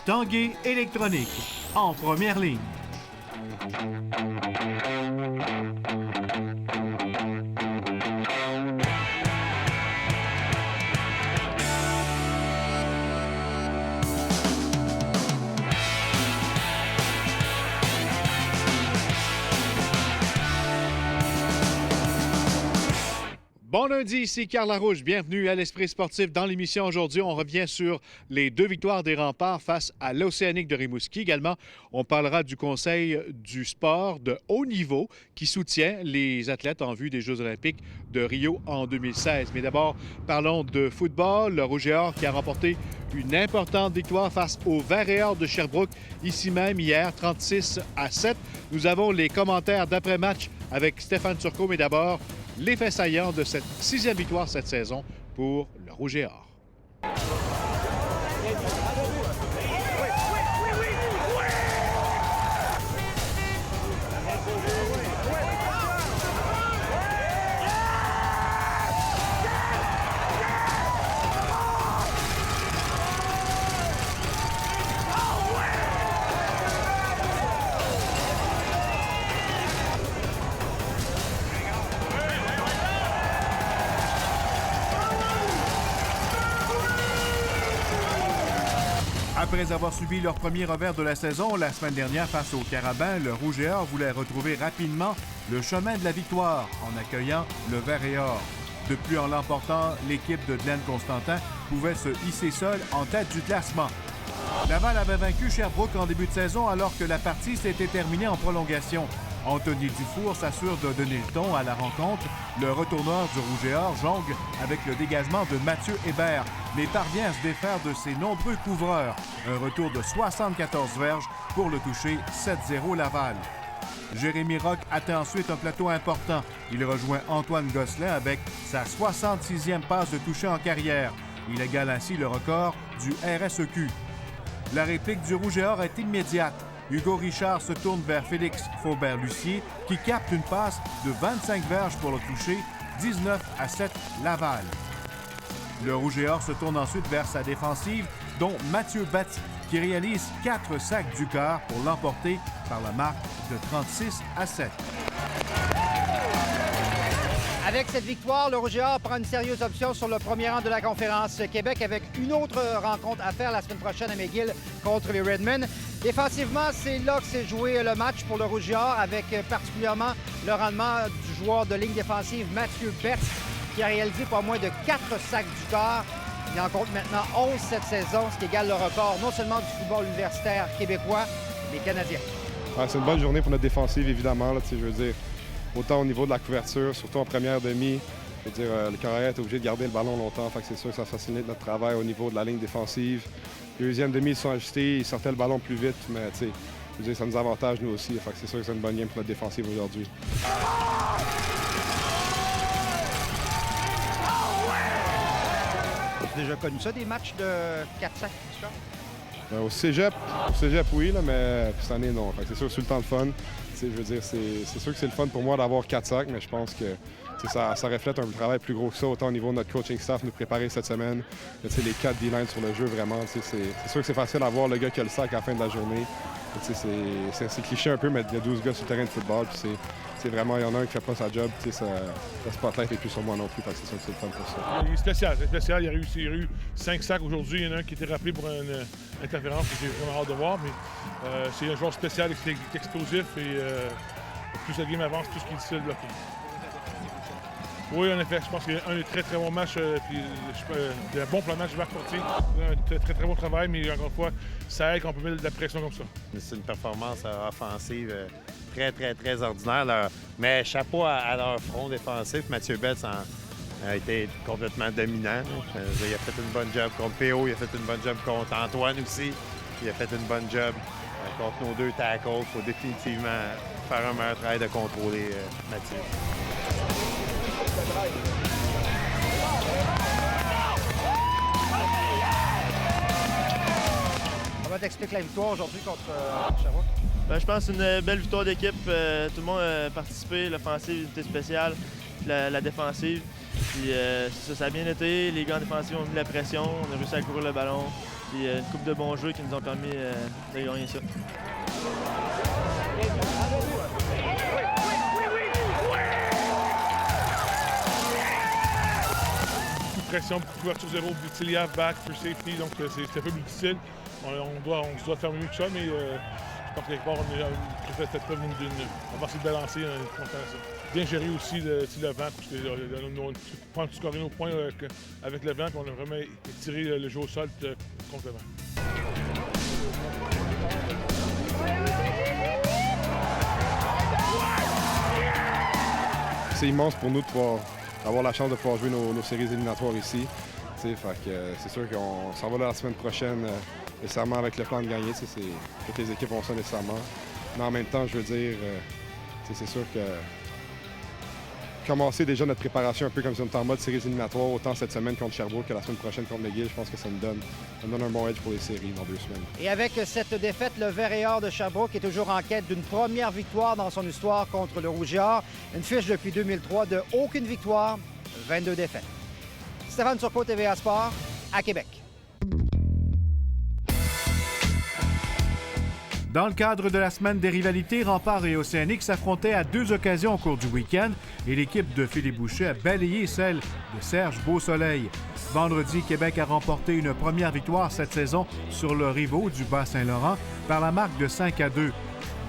Tanguay Électronique, en première ligne. Bon lundi, ici Carl Larouche. Bienvenue à l'Esprit sportif. Dans l'émission aujourd'hui, on revient sur les 2 victoires des Remparts face à l'Océanique de Rimouski. Également, on parlera du Conseil du sport de haut niveau qui soutient les athlètes en vue des Jeux olympiques de Rio en 2016. Mais d'abord, parlons de football. Le Rouge et Or qui a remporté une importante victoire face au Vert et Or de Sherbrooke, ici même hier, 36-7. Nous avons les commentaires d'après-match avec Stéphane Turcot, mais d'abord, les faits saillants de cette 6e victoire cette saison pour le Rouge et Or. Après avoir subi leur premier revers de la saison la semaine dernière face au Carabin, le Rouge et Or voulait retrouver rapidement le chemin de la victoire en accueillant le Vert et Or. Depuis en l'emportant, l'équipe de Glenn Constantin pouvait se hisser seule en tête du classement. Laval avait vaincu Sherbrooke en début de saison alors que la partie s'était terminée en prolongation. Anthony Dufour s'assure de donner le ton à la rencontre. Le retourneur du Rouge et Or jongle avec le dégagement de Mathieu Hébert, mais parvient à se défaire de ses nombreux couvreurs. Un retour de 74 verges pour le toucher 7-0 Laval. Jérémy Roch atteint ensuite un plateau important. Il rejoint Antoine Gosselin avec sa 66e passe de toucher en carrière. Il égale ainsi le record du RSEQ. La réplique du Rouge et Or est immédiate. Hugo Richard se tourne vers Félix Faubert-Lucier qui capte une passe de 25 verges pour le toucher, 19-7 Laval. Le Rouge et Or se tourne ensuite vers sa défensive, dont Mathieu Batty, qui réalise 4 sacs du quart pour l'emporter par la marque de 36-7. Avec cette victoire, le Rouge et Or prend une sérieuse option sur le premier rang de la conférence Québec avec une autre rencontre à faire la semaine prochaine à McGill contre les Redmen. Défensivement, c'est là que s'est joué le match pour le Rouge et Or avec particulièrement le rendement du joueur de ligne défensive Mathieu Betts qui a réalisé pas moins de 4 sacs du quart. Il en compte maintenant 11 cette saison, ce qui égale le record non seulement du football universitaire québécois, mais canadien. C'est une bonne journée pour notre défensive, évidemment. Là, je veux dire, autant au niveau de la couverture, surtout en première demi. Je veux dire, le Canadien est obligé de garder le ballon longtemps, fait que c'est sûr que ça facilite notre travail au niveau de la ligne défensive. Deuxième demi, ils sont ajustés, ils sortaient le ballon plus vite, mais je veux dire, ça nous avantage nous aussi. Fait que c'est sûr que c'est une bonne game pour notre défensive aujourd'hui. Tu as déjà connu ça, des matchs de 4 sacs du score? Au cégep, oui, là, mais cette année, non. Fait que c'est sûr que c'est le temps de fun. Je veux dire, c'est sûr que c'est le fun pour moi d'avoir 4 sacs, mais je pense que ça reflète un travail plus gros que ça, autant au niveau de notre coaching staff, nous préparer cette semaine. Les 4 D-line sur le jeu, vraiment. C'est sûr que c'est facile d'avoir le gars qui a le sac à la fin de la journée. C'est cliché un peu, mais il y a 12 gars sur le terrain de football. C'est vraiment, il y en a un qui fait pas sa job. Le spotlight n'est plus sur moi non plus, parce que c'est sûr que c'est le fun pour ça. Il est spécial. Il a eu 5 sacs aujourd'hui. Il y en a un qui était rappelé pour une interférence que j'ai vraiment hâte de voir. Mais c'est un joueur spécial qui est explosif et plus la game avance, plus qu'il est difficile de bloquer. Oui, en effet, je pense qu'il y a un très très bon match, un bon plan de match de Marc Fortier. Un très très bon travail, mais encore une fois, ça aide qu'on peut mettre de la pression comme ça. C'est une performance offensive très très très ordinaire. Là. Mais chapeau à leur front défensif. Mathieu Betts a été complètement dominant. Il a fait une bonne job contre PO, il a fait une bonne job contre Antoine aussi. Il a fait une bonne job contre nos 2 tackles. Il faut définitivement faire un meilleur travail de contrôler Mathieu. Comment t'expliques la victoire aujourd'hui contre Sherbrooke? Je pense que c'est une belle victoire d'équipe. Tout le monde a participé. L'offensive était spéciale, la défensive. Puis, ça a bien été. Les gars en défensive ont mis la pression. On a réussi à courir le ballon. Puis une couple de bons jeux qui nous ont permis de gagner ça. Beaucoup de pression, couverture zéro, Bitiliav, back, for safety, donc c'est un peu plus difficile. On se doit faire mieux que ça, mais je pense que quelque part, on va essayer de balancer contre ça. Bien géré aussi le vent, parce que on a scoré nos points avec le vent, puis on a vraiment étiré le jeu au sol contre le vent. C'est immense pour nous d'avoir la chance de pouvoir jouer nos séries éliminatoires ici. Fait que, c'est sûr qu'on s'en va là la semaine prochaine nécessairement avec le plan de gagner. Toutes les équipes ont ça nécessairement. Mais en même temps, je veux dire, c'est sûr que commencer déjà notre préparation un peu comme si on était en mode séries éliminatoires, autant cette semaine contre Sherbrooke que la semaine prochaine contre McGill, je pense que ça nous donne un bon edge pour les séries dans 2 semaines. Et avec cette défaite, le Vert et Or de Sherbrooke est toujours en quête d'une première victoire dans son histoire contre le Rouge et Or. Une fiche depuis 2003 de aucune victoire, 22 défaites. Stéphane Turcot, TVA Sport, à Québec. Dans le cadre de la semaine des rivalités, Remparts et Océanique s'affrontaient à 2 occasions au cours du week-end et l'équipe de Philippe Boucher a balayé celle de Serge Beausoleil. Vendredi, Québec a remporté une première victoire cette saison sur le rivaux du Bas-Saint-Laurent par la marque de 5-2.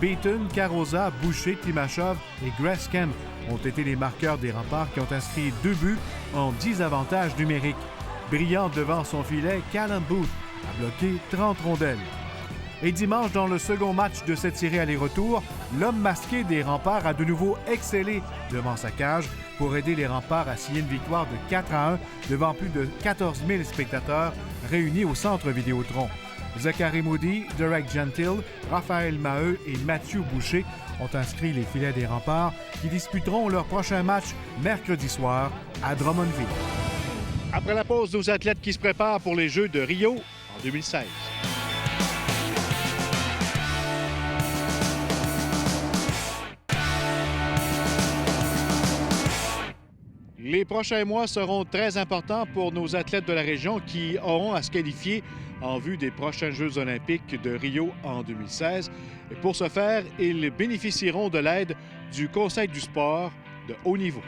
Beaton, Carosa, Boucher, Timashov et Grascam ont été les marqueurs des Remparts qui ont inscrit 2 buts en 10 avantages numériques. Brillant devant son filet, Callum Booth a bloqué 30 rondelles. Et dimanche, dans le second match de cette série aller-retour, l'homme masqué des Remparts a de nouveau excellé devant sa cage pour aider les Remparts à signer une victoire de 4-1 devant plus de 14 000 spectateurs réunis au centre Vidéotron. Zachary Moody, Derek Gentile, Raphaël Maheu et Mathieu Boucher ont inscrit les filets des Remparts qui disputeront leur prochain match mercredi soir à Drummondville. Après la pause, nos athlètes qui se préparent pour les Jeux de Rio en 2016. Les prochains mois seront très importants pour nos athlètes de la région qui auront à se qualifier en vue des prochains Jeux olympiques de Rio en 2016. Et pour ce faire, ils bénéficieront de l'aide du Conseil du sport de haut niveau.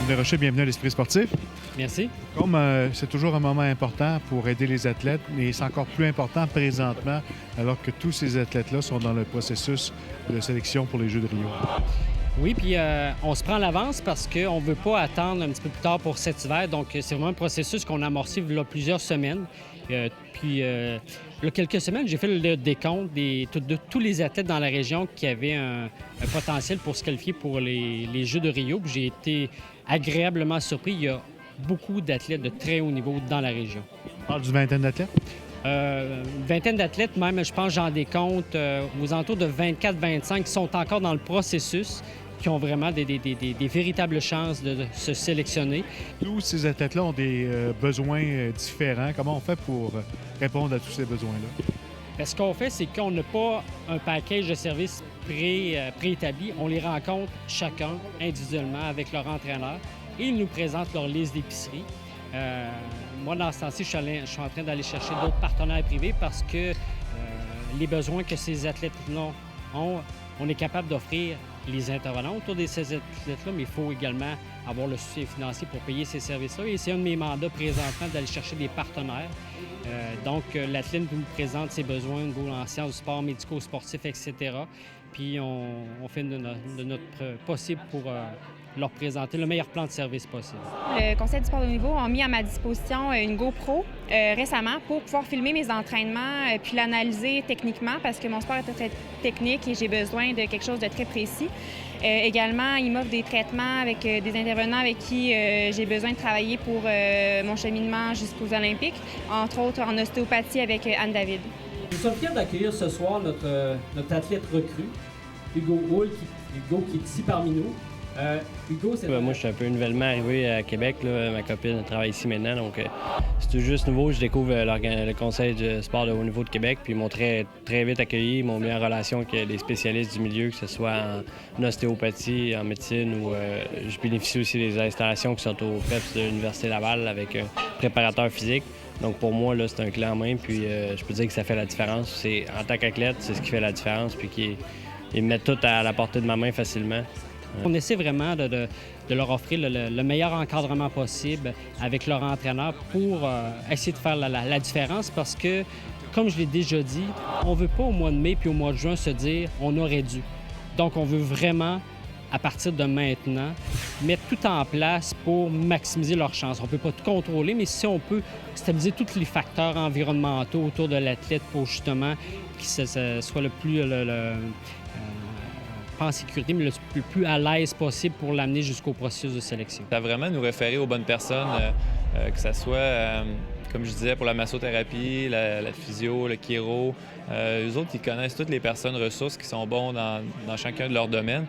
Desrochers, bienvenue à l'Esprit sportif. Merci. Comme c'est toujours un moment important pour aider les athlètes, mais c'est encore plus important présentement, alors que tous ces athlètes-là sont dans le processus de sélection pour les Jeux de Rio. Oui, puis on se prend à l'avance parce qu'on ne veut pas attendre un petit peu plus tard pour cet hiver. Donc, c'est vraiment un processus qu'on a amorcé il y a plusieurs semaines. Il y a quelques semaines, j'ai fait le décompte de tous les athlètes dans la région qui avaient un potentiel pour se qualifier pour les Jeux de Rio. Puis j'ai été agréablement surpris. Il y a beaucoup d'athlètes de très haut niveau dans la région. On parle d'une vingtaine d'athlètes? Une vingtaine d'athlètes, même, je pense, j'en décompte aux alentours de 24-25 qui sont encore dans le processus, qui ont vraiment des véritables chances de se sélectionner. Tous ces athlètes-là ont des besoins différents. Comment on fait pour répondre à tous ces besoins-là? Ce qu'on fait, c'est qu'on n'a pas un package de services préétabli. On les rencontre chacun individuellement avec leur entraîneur et ils nous présentent leur liste d'épicerie. Moi, dans ce temps-ci, je suis en train d'aller chercher d'autres partenaires privés parce que les besoins que ces athlètes-là ont, on est capable d'offrir les intervenants autour de ces athlètes-là, mais il faut également avoir le soutien financier pour payer ces services-là. Et c'est un de mes mandats présentement d'aller chercher des partenaires. Donc, l'athlète nous présente ses besoins en sciences du sport, médico-sportifs, etc. Puis, on fait de notre possible pour leur présenter le meilleur plan de service possible. Le Conseil du sport de haut niveau a mis à ma disposition une GoPro récemment pour pouvoir filmer mes entraînements puis l'analyser techniquement parce que mon sport est très technique et j'ai besoin de quelque chose de très précis. Également, il m'offre des traitements avec des intervenants avec qui j'ai besoin de travailler pour mon cheminement jusqu'aux Olympiques, entre autres en ostéopathie avec Anne David. Nous sommes fiers d'accueillir ce soir notre athlète recrue, Hugo Hull, qui est ici parmi nous. Hugo, c'est Moi, je suis un peu nouvellement arrivé à Québec. Là. Ma copine travaille ici maintenant, donc c'est tout juste nouveau. Je découvre le Conseil du sport de haut niveau de Québec, puis ils m'ont très vite accueilli. Ils m'ont mis en relation avec des spécialistes du milieu, que ce soit en ostéopathie, en médecine, ou je bénéficie aussi des installations qui sont au PEPS de l'Université Laval avec un préparateur physique. Donc pour moi, là, c'est un clé en main, puis je peux dire que ça fait la différence. En tant qu'athlète, c'est ce qui fait la différence, puis qu'ils me mettent tout à la portée de ma main facilement. On essaie vraiment de leur offrir le meilleur encadrement possible avec leur entraîneur pour essayer de faire la différence parce que, comme je l'ai déjà dit, on ne veut pas au mois de mai puis au mois de juin se dire « on aurait dû ». Donc, on veut vraiment, à partir de maintenant, mettre tout en place pour maximiser leurs chances. On ne peut pas tout contrôler, mais si on peut stabiliser tous les facteurs environnementaux autour de l'athlète pour justement qu'il soit le plus... pas en sécurité, mais le plus à l'aise possible pour l'amener jusqu'au processus de sélection. Ça va vraiment nous référer aux bonnes personnes, que ce soit, comme je disais, pour la massothérapie, la physio, le chiro. Eux autres, ils connaissent toutes les personnes ressources qui sont bons dans chacun de leurs domaines.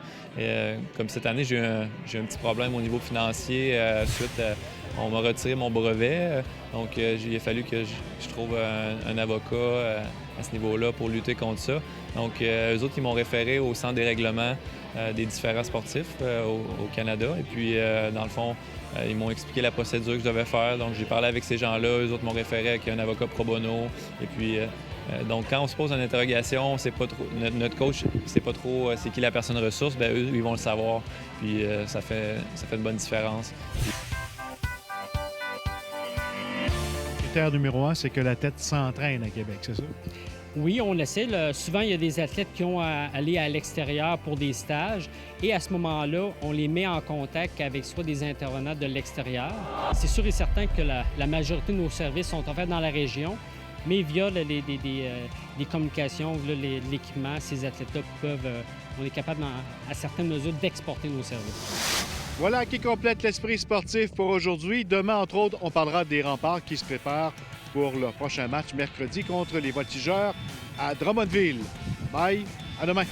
Comme cette année, j'ai eu un petit problème au niveau financier suite on m'a retiré mon brevet. Donc, il a fallu que je trouve un avocat à ce niveau-là pour lutter contre ça. Donc, eux autres, ils m'ont référé au centre des règlements des différents sportifs au Canada. Et puis, dans le fond, ils m'ont expliqué la procédure que je devais faire. Donc, j'ai parlé avec ces gens-là. Eux autres m'ont référé avec un avocat pro bono. Et puis, donc, quand on se pose une interrogation, c'est pas trop, notre coach ne sait pas trop c'est qui la personne ressource, bien, eux, ils vont le savoir. Puis, ça fait une bonne différence. Le critère numéro 1, c'est que l'athlète s'entraîne à Québec, c'est ça? Oui, on essaie. Souvent, il y a des athlètes qui ont à aller à l'extérieur pour des stages. Et à ce moment-là, on les met en contact avec soit des intervenants de l'extérieur. C'est sûr et certain que la majorité de nos services sont offerts dans la région, mais via des communications, l'équipement, ces athlètes-là on est capable, à certaines mesures, d'exporter nos services. Voilà qui complète l'esprit sportif pour aujourd'hui. Demain, entre autres, on parlera des Remparts qui se préparent pour leur prochain match mercredi contre les Voltigeurs à Drummondville. Bye, à demain.